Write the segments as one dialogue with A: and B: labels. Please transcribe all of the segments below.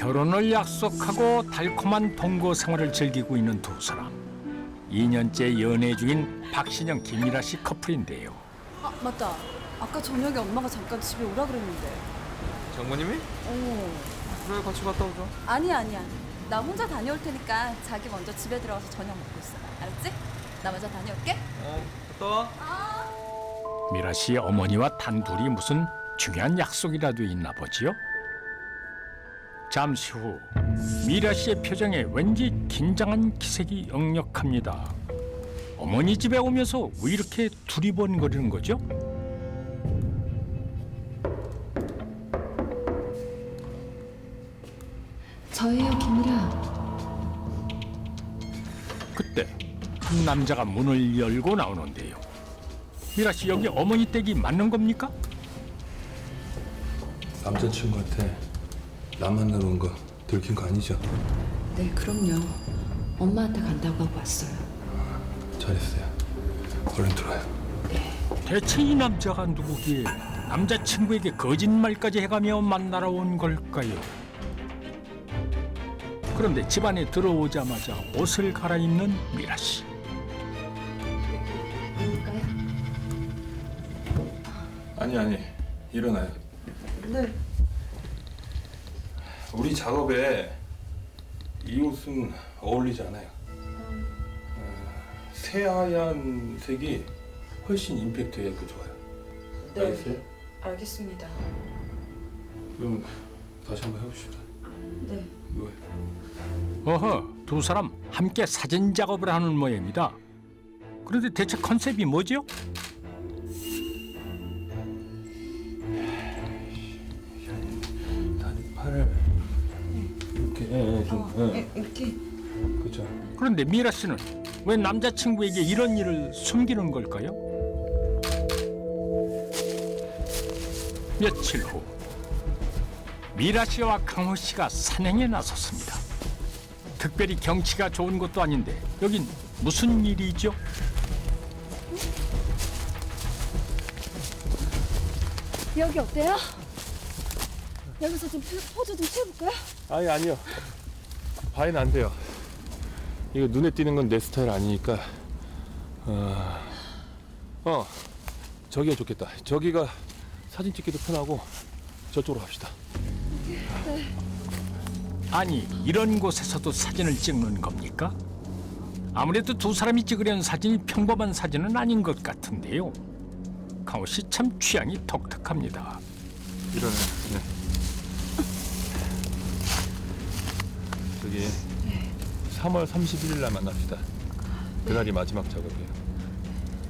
A: 결혼을 약속하고 달콤한 동거 생활을 즐기고 있는 두 사람. 2년째 연애 중인 박신영, 김미라 씨 커플인데요.
B: 아, 맞다. 아까 저녁에 엄마가 잠깐 집에 오라 그랬는데.
C: 장모님이? 그래, 같이 갔다 오자.
B: 아니야. 나 혼자 다녀올 테니까 자기 먼저 집에 들어가서 저녁 먹고 있어. 알았지? 나 먼저 다녀올게.
C: 갔다 와.
A: 미라 씨의 어머니와 단둘이 무슨 중요한 약속이라도 있나 보지요? 잠시 후 미라 씨의 표정에 왠지 긴장한 기색이 역력합니다. 어머니 집에 오면서 왜 이렇게 두리번거리는 거죠?
D: 저예요, 김미라.
A: 그때 한 남자가 문을 열고 나오는데요. 미라 씨, 여기 어머니 댁이 맞는 겁니까?
E: 남자친구한테 나 만나러 온 거 들킨 거 아니죠?
D: 네, 그럼요. 엄마한테 간다고 하고 왔어요.
E: 잘했어요. 얼른 들어와요.
A: 대체 이 남자가 누구기에 남자친구에게 거짓말까지 해가며 만나러 온 걸까요? 그런데 집안에 들어오자마자 옷을 갈아입는 미라 씨.
D: 누굴까요?
E: 아니 일어나요.
B: 네.
E: 우리 작업에 이 옷은 어울리지 않아요. 새하얀 색이 훨씬 임팩트 있고 좋아요. 알겠어요?
B: 알겠습니다.
E: 그럼 다시 한번 해봅시다.
B: 네.
E: 이거
A: 어허, 두 사람 함께 사진 작업을 하는 모양입니다. 그런데 대체 컨셉이 뭐죠?
E: 다리 팔을 이렇게 좀
B: 이렇게.
E: 그렇죠.
A: 그런데 미라 씨는 왜 남자친구에게 이런 일을 숨기는 걸까요? 며칠 후 미라 씨와 강호 씨가 산행에 나섰습니다. 특별히 경치가 좋은 곳도 아닌데 여긴 무슨 일이죠?
B: 여기 어때요? 여기서 좀 포즈 좀 취해볼까요?
E: 아니요. 바위는 안 돼요. 이거 눈에 띄는 건 내 스타일 아니니까. 저기가 좋겠다. 저기가 사진 찍기도 편하고 저쪽으로 갑시다.
A: 아니, 이런 곳에서도 사진을 찍는 겁니까? 아무래도 두 사람이 찍으려는 사진이 평범한 사진은 아닌 것 같은데요. 강호 씨 참 취향이 독특합니다.
E: 일어나요. 네. 저기 3월 31일 날 만납시다. 그날이 마지막 작업이에요.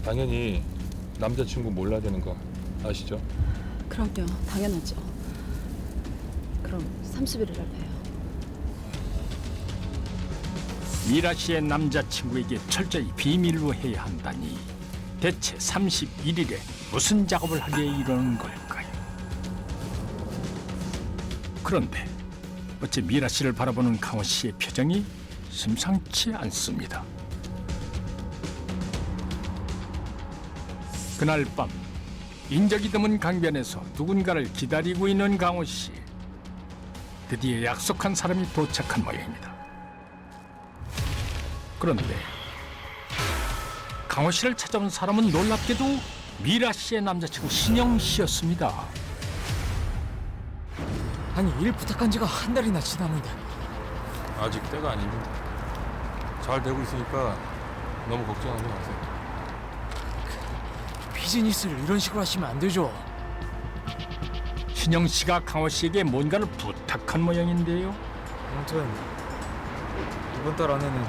E: 당연히 남자친구 몰라야 되는 거 아시죠?
B: 그럼요. 당연하죠. 그럼 31일 날 봬요.
A: 미라 씨의 남자친구에게 철저히 비밀로 해야 한다니 대체 31일에 무슨 작업을 하기에 이러는 걸까요? 그런데 어째 미라 씨를 바라보는 강호 씨의 표정이 심상치 않습니다. 그날 밤 인적이 드문 강변에서 누군가를 기다리고 있는 강호 씨. 드디어 약속한 사람이 도착한 모양입니다. 그런데 강호 씨를 찾아온 사람은 놀랍게도 미라 씨의 남자친구 신영 씨였습니다.
C: 아니, 일 부탁한 지가 한 달이나 지났는데.
E: 아직 때가 아닙니다. 잘 되고 있으니까 너무 걱정하지 마세요.
C: 비즈니스를 이런 식으로 하시면 안 되죠.
A: 신영 씨가 강호 씨에게 뭔가를 부탁한 모양인데요.
C: 아무튼 이번 달 안에는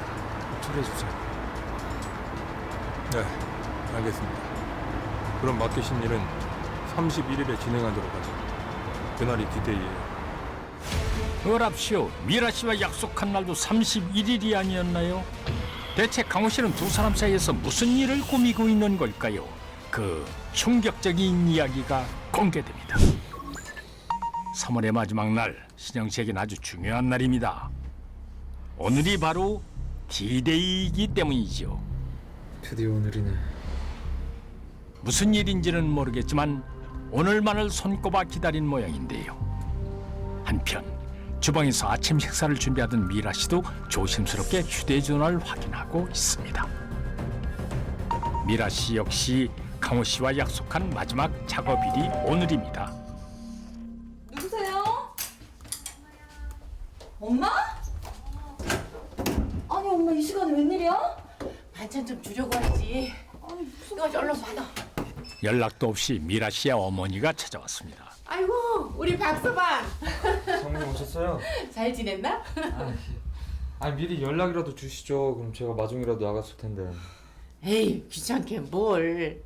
C: 호출해 주세요.
E: 네, 알겠습니다. 그럼 맡기신 일은 31일에 진행하도록 하죠. 그날이 디데이예요.
A: 어랍시오. 미라 씨와 약속한 날도 31일이 아니었나요? 대체 강호 씨는 두 사람 사이에서 무슨 일을 꾸미고 있는 걸까요? 그 충격적인 이야기가 공개됩니다. 3월의 마지막 날, 신영 씨에겐 아주 중요한 날입니다. 오늘이 바로 디데이이기 때문이죠.
C: 드디어 오늘이네.
A: 무슨 일인지는 모르겠지만 오늘만을 손꼽아 기다린 모양인데요. 한편 주방에서 아침 식사를 준비하던 미라 씨도 조심스럽게 휴대전화를 확인하고 있습니다. 미라 씨 역시 강호 씨와 약속한 마지막 작업일이 오늘입니다.
B: 누구세요? 엄마? 아니 엄마 이 시간에 웬일이야?
F: 반찬 좀 주려고 하지. 이거 얼른 받아.
A: 연락도 없이 미라 씨의 어머니가 찾아왔습니다.
F: 아이고 우리 박서방
C: 성님 오셨어요?
F: 잘 지냈나?
C: 아니 미리 연락이라도 주시죠. 그럼 제가 마중이라도 나갔을 텐데.
F: 에이 귀찮게 뭘.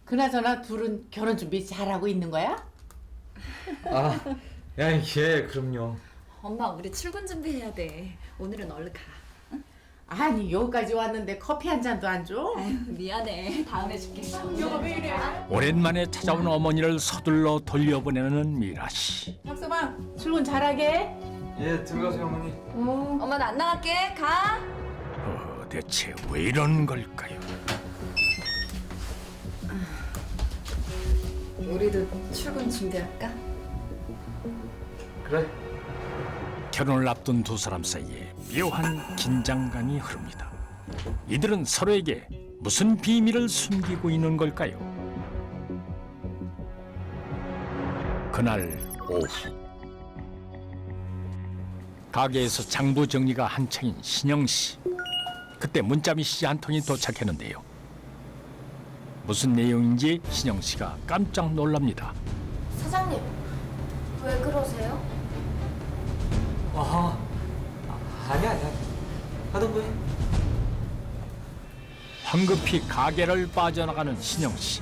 F: 그나저나 둘은 결혼 준비 잘하고 있는 거야?
C: 아, 야 이게 그럼요.
B: 엄마 우리 출근 준비해야 돼. 오늘은 얼른 가.
F: 아니 여기까지 왔는데 커피 한 잔도 안 줘?
B: 아유 미안해. 다음에 줄게.
F: 이거 왜 이래?
A: 오랜만에 찾아온 어머니를 서둘러 돌려보내는 미라 씨.
F: 박서방 출근 잘하게.
C: 예, 들어가세요 어머니.
B: 엄마 나 안 나갈게. 가.
A: 대체 왜 이런 걸까요?
B: 우리도 출근 준비할까?
C: 그래.
A: 결혼을 앞둔 두 사람 사이에 묘한 긴장감이 흐릅니다. 이들은 서로에게 무슨 비밀을 숨기고 있는 걸까요? 그날 오후 가게에서 장부 정리가 한창인 신영 씨. 그때 문자 메시지 한 통이 도착했는데요. 무슨 내용인지 신영 씨가 깜짝 놀랍니다.
G: 사장님, 왜 그러세요?
C: 아니야. 하던 거해.
A: 황급히 가게를 빠져나가는 신영 씨.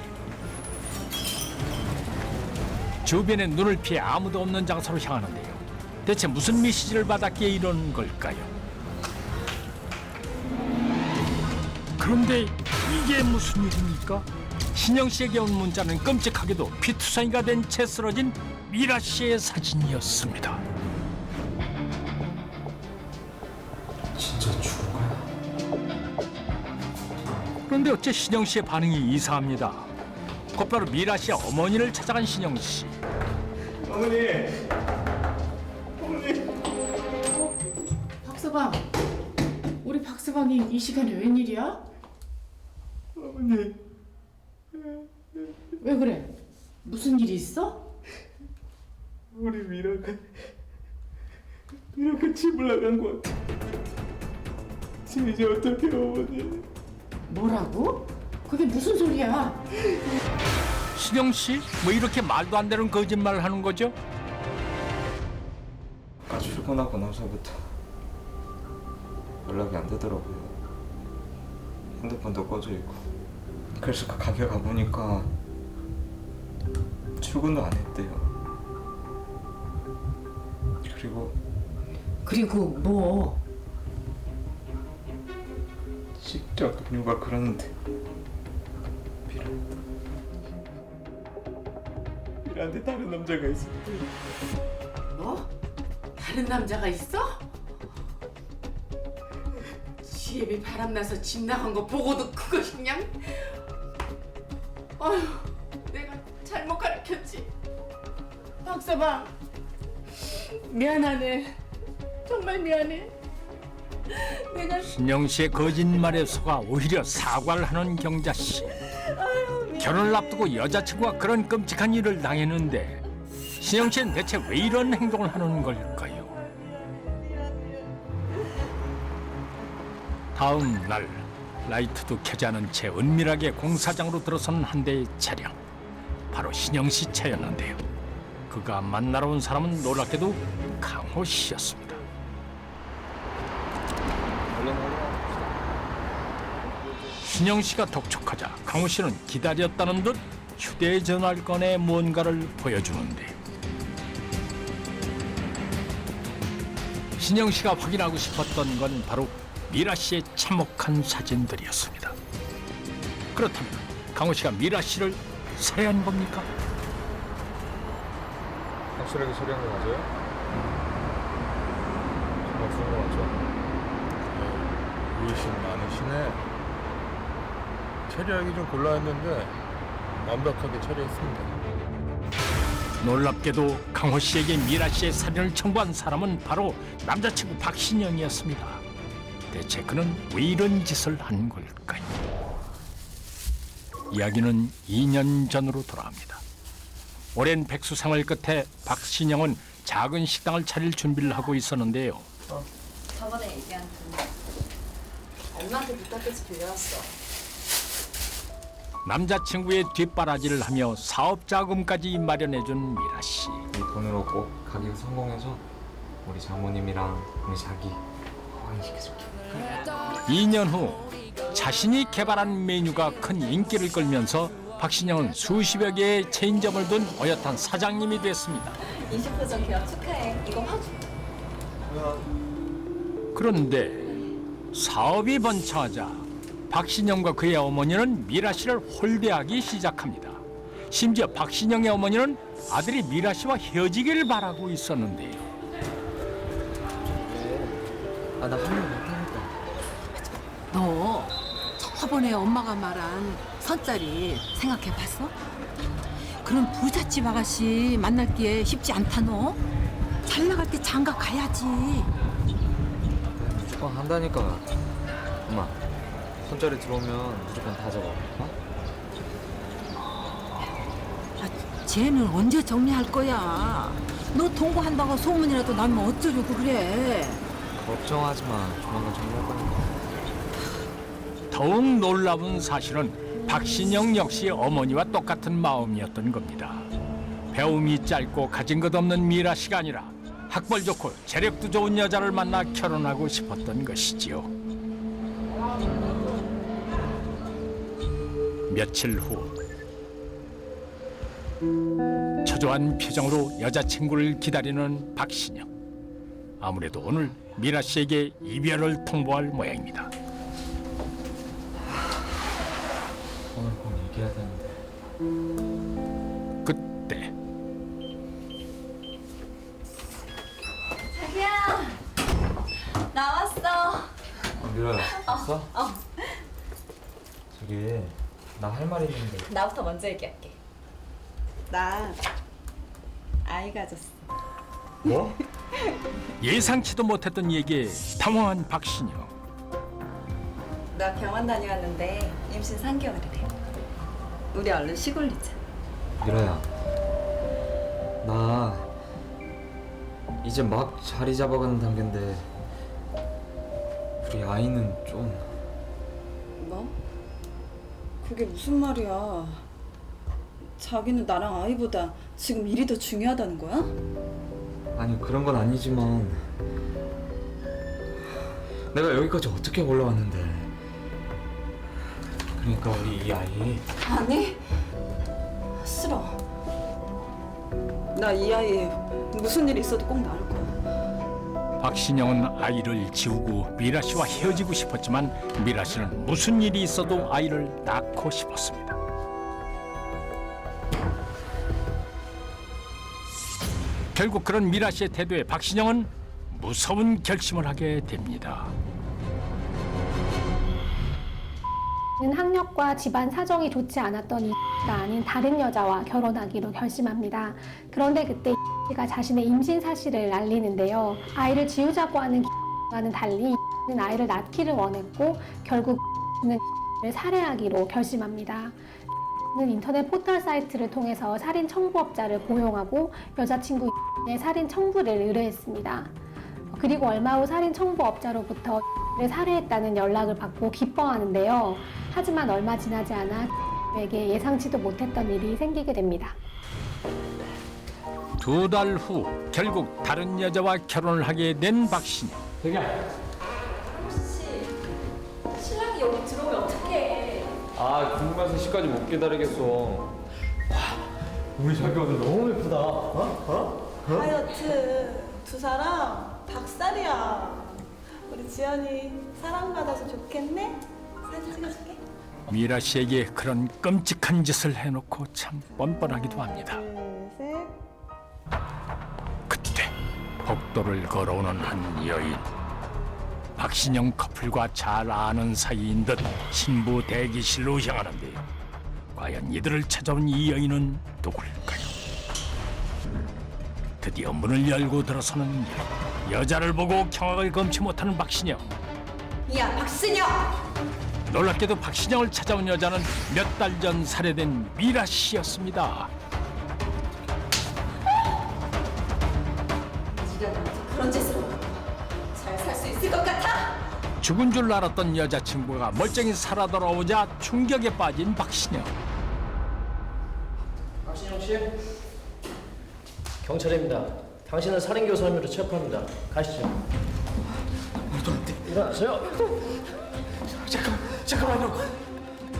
A: 주변에 눈을 피해 아무도 없는 장소로 향하는데요. 대체 무슨 메시지를 받았기에 이런 걸까요? 그런데 이게 무슨 일입니까? 신영 씨에게 온 문자는 끔찍하게도 피투성이가 된 채 쓰러진 미라 씨의 사진이었습니다.
C: 진짜 죽은 거야?
A: 그런데 어째 신영 씨의 반응이 이상합니다. 곧바로 미라 씨의 어머니를 찾아간 신영 씨.
F: 박서방 우리 박서방이 이 시간에 웬일이야?
C: 어머니.
F: 왜 그래? 무슨 일이 있어?
C: 우리 미라가 집을 나간 것 같아. 지금 이제 어떡해요 어머니?
F: 뭐라고? 그게 무슨 소리야?
A: 신영 씨, 뭐 이렇게 말도 안 되는 거짓말을 하는 거죠?
C: 아까 출근하고 나서부터 연락이 안 되더라고요. 핸드폰도 꺼져 있고. 그래서 그 가게 가보니까 출근도 안 했대요.
F: 그리고 뭐?
C: 직접 동료가 그러는데 미라한테 다른 남자가 있어.
F: 뭐? 다른 남자가 있어? 지혜비 바람나서 집 나간 거 보고도 그거 그냥? 어휴, 내가 잘못 가르쳤지. 박서방, 미안하네. 정말 미안해. 내가
A: 신영 씨의 거짓말에 속아 오히려 사과를 하는 경자 씨. 결혼을 앞두고 여자친구가 그런 끔찍한 일을 당했는데 신영 씨는 대체 왜 이런 행동을 하는 걸까요? 다음 날 라이트도 켜지 않은 채 은밀하게 공사장으로 들어서는 한 대의 차량. 바로 신영 씨 차였는데요. 그가 만나러 온 사람은 놀랍게도 강호 씨였습니다. 신영 씨가 독촉하자 강호 씨는 기다렸다는 듯 휴대전화를 꺼내 뭔가를 보여주는데 신영 씨가 확인하고 싶었던 건 바로 미라 씨의 참혹한 사진들이었습니다. 그렇다면 강호 씨가 미라 씨를 살해한 겁니까?
E: 확실하게 처리한 거 맞아요? 정말 죽은 거 맞죠? 의심 많으시네. 처리하기 좀 곤란했는데 완벽하게 처리했습니다.
A: 놀랍게도 강호 씨에게 미라 씨의 살인을 청구한 사람은 바로 남자친구 박신영이었습니다. 대체 그는 왜 이런 짓을 한 걸까요? 이야기는 2년 전으로 돌아갑니다. 오랜 백수생활 끝에 박신영은 작은 식당을 차릴 준비를 하고 있었는데요.
B: 저번에 얘기한 돈 엄마한테 부탁해서 빌려왔어.
A: 남자친구의 뒷바라지를 하며 사업 자금까지 마련해준 미라 씨.
C: 이 돈으로 꼭 가게 성공해서 우리 장모님이랑 우리 자기 호강시켜줄게.
A: 2년 후 자신이 개발한 메뉴가 큰 인기를 끌면서 박신영은 수십여 개의 체인점을 둔 어엿한 사장님이 됐습니다.
B: 20% 계약 축하해. 이거 확
A: 그런데 사업이 번창하자 박신영과 그의 어머니는 미라 씨를 홀대하기 시작합니다. 심지어 박신영의 어머니는 아들이 미라 씨와 헤어지기를 바라고 있었는데요.
C: 아, 나 한명 못하니까.
H: 너 저번에 엄마가 말한 선짜리 생각해봤어? 그런 부잣집 아가씨 만날기에 쉽지 않다 너. 잘 나갈 때 장가 가야지.
C: 무조건 한다니까. 엄마, 손자리 들어오면 무조건 다 잡아. 어?
H: 아, 쟤는 언제 정리할 거야? 너 동거한다고 소문이라도 나면 어쩌려고 그래?
C: 걱정하지 마. 조만간 정리할 거니까.
A: 더욱 놀라운 사실은 박신영 역시 어머니와 똑같은 마음이었던 겁니다. 배움이 짧고 가진 것 없는 미라 씨가 아니라 학벌 좋고 재력도 좋은 여자를 만나 결혼하고 싶었던 것이지요. 며칠 후 초조한 표정으로 여자친구를 기다리는 박신영. 아무래도 오늘 미라 씨에게 이별을 통보할 모양입니다.
C: 오늘 꼭 얘기해야 되는데.
A: 그때
B: 자기야 나왔어.
C: 미라야, 왔어? 저기, 나 할 말 있는데.
B: 나부터 먼저 얘기할게. 나 아이 가졌어.
C: 뭐?
A: 예상치도 못했던 얘기에 당황한 박신영.
B: 나 병원 다녀왔는데 임신 3개월이래. 우리 얼른 시골리자.
C: 미라야, 나 이제 막 자리 잡아가는 단계인데 우리 아이는 좀.
I: 뭐? 그게 무슨 말이야? 자기는 나랑 아이보다 지금 일이 더 중요하다는 거야?
C: 아니, 그런 건 아니지만 내가 여기까지 어떻게 올라왔는데. 그러니까 우리 이 아이.
I: 아니, 싫어. 나 이 아이 무슨 일 있어도 꼭 낳을 거야.
A: 박신영은 아이를 지우고 미라 씨와 헤어지고 싶었지만 미라 씨는 무슨 일이 있어도 아이를 낳고 싶었습니다. 결국 그런 미라 씨의 태도에 박신영은 무서운 결심을 하게 됩니다.
J: 학력과 집안 사정이 좋지 않았던 이가 아닌 다른 여자와 결혼하기로 결심합니다. 그런데 그때 이가 자신의 임신 사실을 알리는데요. 아이를 지우자고 하는 와는 달리 이는 아이를 낳기를 원했고 결국 는 살해하기로 결심합니다. 는 인터넷 포털 사이트를 통해서 살인 청부업자를 고용하고 여자친구의 살인 청부를 의뢰했습니다. 그리고 얼마 후 살인 청부업자로부터 를 살해했다는 연락을 받고 기뻐하는데요. 하지만 얼마 지나지 않아 에게 예상치도 못했던 일이 생기게 됩니다.
A: 2달 후 결국 다른 여자와 결혼을 하게 된 박신영.
B: 신랑이 여기 들어오면 어떡해.
E: 아, 궁금해서 시까지 못 기다리겠어.
C: 우리 자기 오늘 너무 예쁘다.
I: 하여튼 두 사람 닭살이야. 우리 지연이 사랑받아서 좋겠네? 사진 찍어줄게.
A: 미라 씨에게 그런 끔찍한 짓을 해놓고 참 뻔뻔하기도 합니다.
I: 둘, 셋.
A: 그때 복도를 걸어오는 한 여인. 박신영 커플과 잘 아는 사이인 듯 신부 대기실로 향하는데요. 과연 이들을 찾아온 이 여인은 누굴까요? 드디어 문을 열고 들어서는 여자를 보고 경악을 금치 못하는 박신영.
I: 야, 박신영!
A: 놀랍게도 박신영을 찾아온 여자는 몇 달 전 살해된 미라 씨였습니다.
I: 네가 나한테 그런 짓을 하고 잘 살 수 있을 것 같아?
A: 죽은 줄 알았던 여자친구가 멀쩡히 살아 돌아오자 충격에 빠진 박신영.
K: 박신영 씨, 경찰입니다. 당신을 살인교사 혐의로 체포합니다. 가시죠. 일어나세요.
A: 잠깐만요.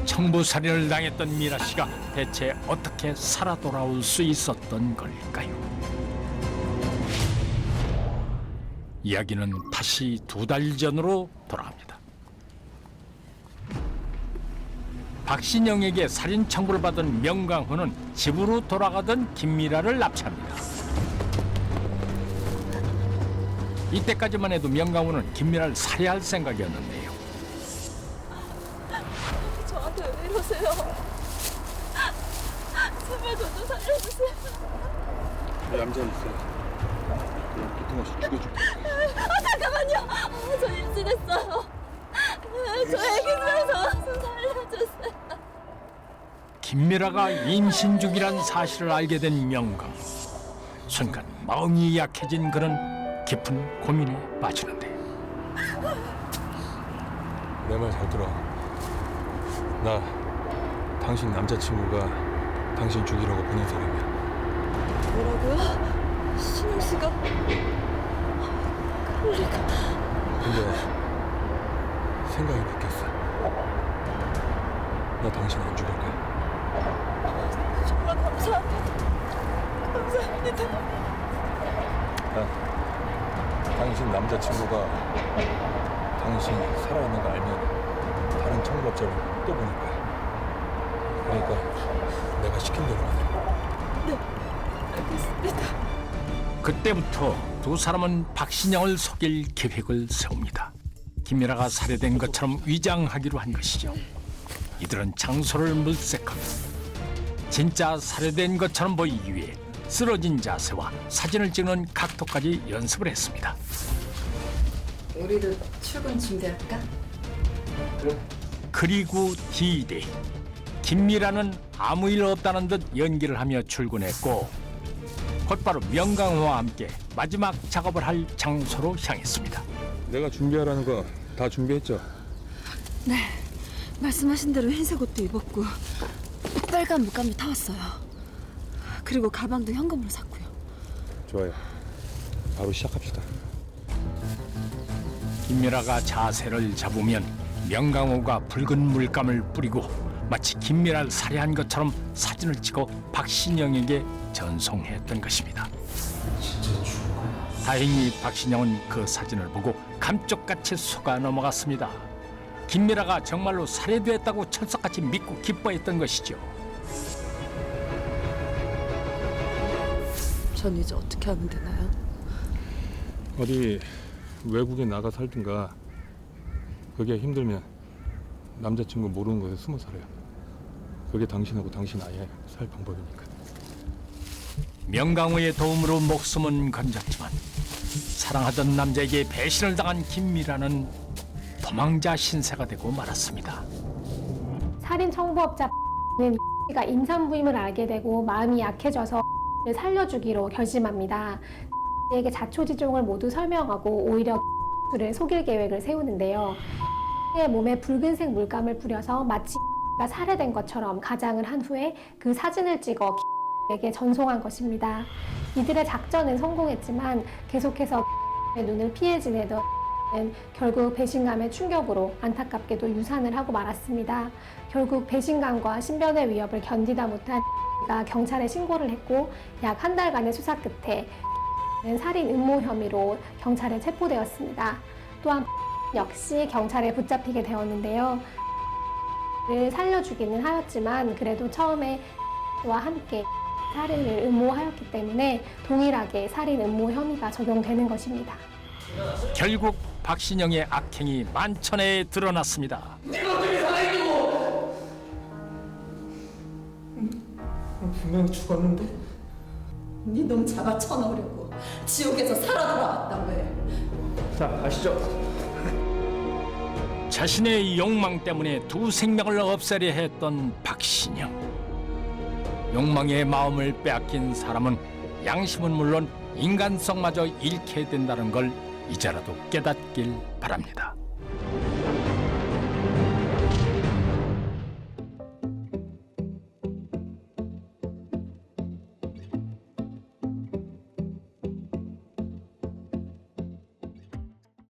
A: 청부 살인을 당했던 미라 씨가 대체 어떻게 살아 돌아올 수 있었던 걸까요? 이야기는 다시 2달 전으로 돌아갑니다. 박신영에게 살인 청구를 받은 명강호는 집으로 돌아가던 김미라를 납치합니다. 이때까지만 해도 명강호는 김미라를 살해할 생각이었는데요.
B: 저한테 왜 이러세요? 제발 저 좀 살려주세요.
E: 얌전히 있어. 보통 없이 죽여줄게.
B: 잠깐만요. 저 임신했어요. 저 애기 있어서 살려주세요.
A: 김미라가 임신 중이란 사실을 알게 된 명강. 순간 마음이 약해진 그는 깊은 고민에 빠지는데.
E: 내 말 잘 들어. 나 당신 남자친구가 당신 죽이라고 보낸 사람이야.
B: 뭐라고요? 신영 씨가
E: 근데 생각이 바뀌었어. 나 당신 안 죽일 거야.
B: 정말 감사합니다. 감사합니다.
E: 당신 남자친구가 당신 살아있는 거 알면 다른 청부업자를 또 보낼 거야. 그러니까 내가 시킨 대로 하네.
B: 알겠습니다.
A: 그때부터 두 사람은 박신영을 속일 계획을 세웁니다. 김미라가 살해된 것처럼 위장하기로 한 것이죠. 이들은 장소를 물색하고 진짜 살해된 것처럼 보이기 위해 쓰러진 자세와 사진을 찍는 각도까지 연습을 했습니다.
I: 우리도 출근 준비할까?
A: 그리고 D-Day. 김미라는 아무 일 없다는 듯 연기를 하며 출근했고 곧바로 명강호와 함께 마지막 작업을 할 장소로 향했습니다.
E: 내가 준비하라는 거 다 준비했죠?
B: 네, 말씀하신 대로 흰색 옷도 입었고 빨간 물감도 타왔어요. 그리고 가방도 현금으로 샀고요.
E: 좋아요. 바로 시작합시다.
A: 김미라가 자세를 잡으면 명강호가 붉은 물감을 뿌리고 마치 김미라를 살해한 것처럼 사진을 찍어 박신영에게 전송했던 것입니다. 다행히 박신영은 그 사진을 보고 감쪽같이 속아 넘어갔습니다. 김미라가 정말로 살해됐다고 철석같이 믿고 기뻐했던 것이죠.
B: 전 이제 어떻게 하면 되나요?
E: 어디 외국에 나가 살든가. 그게 힘들면 남자친구 모르는 곳에 숨어 살아요. 그게 당신하고 당신 아이의 살 방법이니까.
A: 명강호의 도움으로 목숨은 건졌지만 사랑하던 남자에게 배신을 당한 김미라는 도망자 신세가 되고 말았습니다.
J: 살인 청부업자는 가 임산부임을 알게 되고 마음이 약해져서 살려주기로 결심합니다. 에게 자초지종을 모두 설명하고 오히려 를 속일 계획을 세우는데요. 그의 몸에 붉은색 물감을 뿌려서 마치 가 살해된 것처럼 가장을 한 후에 그 사진을 찍어 에게 전송한 것입니다. 이들의 작전은 성공했지만 계속해서 눈을 피해 지내던 결국 배신감의 충격으로 안타깝게도 유산을 하고 말았습니다. 결국 배신감과 신변의 위협을 견디다 못한 가 경찰에 신고를 했고 약 한 달간의 수사 끝에 살인 음모 혐의로 경찰에 체포되었습니다. 또한 역시 경찰에 붙잡히게 되었는데요. 를 살려주기는 하였지만 그래도 처음에 와 함께 살인을 음모하였기 때문에 동일하게 살인 음모 혐의가 적용되는 것입니다.
A: 결국 박신영의 악행이 만천에 드러났습니다.
I: 내가 어떻게 살아있고! 분명히 죽었는데? 네 놈 잡아 쳐넣으려고. 지옥에서 살아 돌아왔다 왜?
K: 자, 가시죠.
A: 자신의 욕망 때문에 두 생명을 없애려 했던 박신영. 욕망의 마음을 빼앗긴 사람은 양심은 물론 인간성마저 잃게 된다는 걸 이제라도 깨닫길 바랍니다.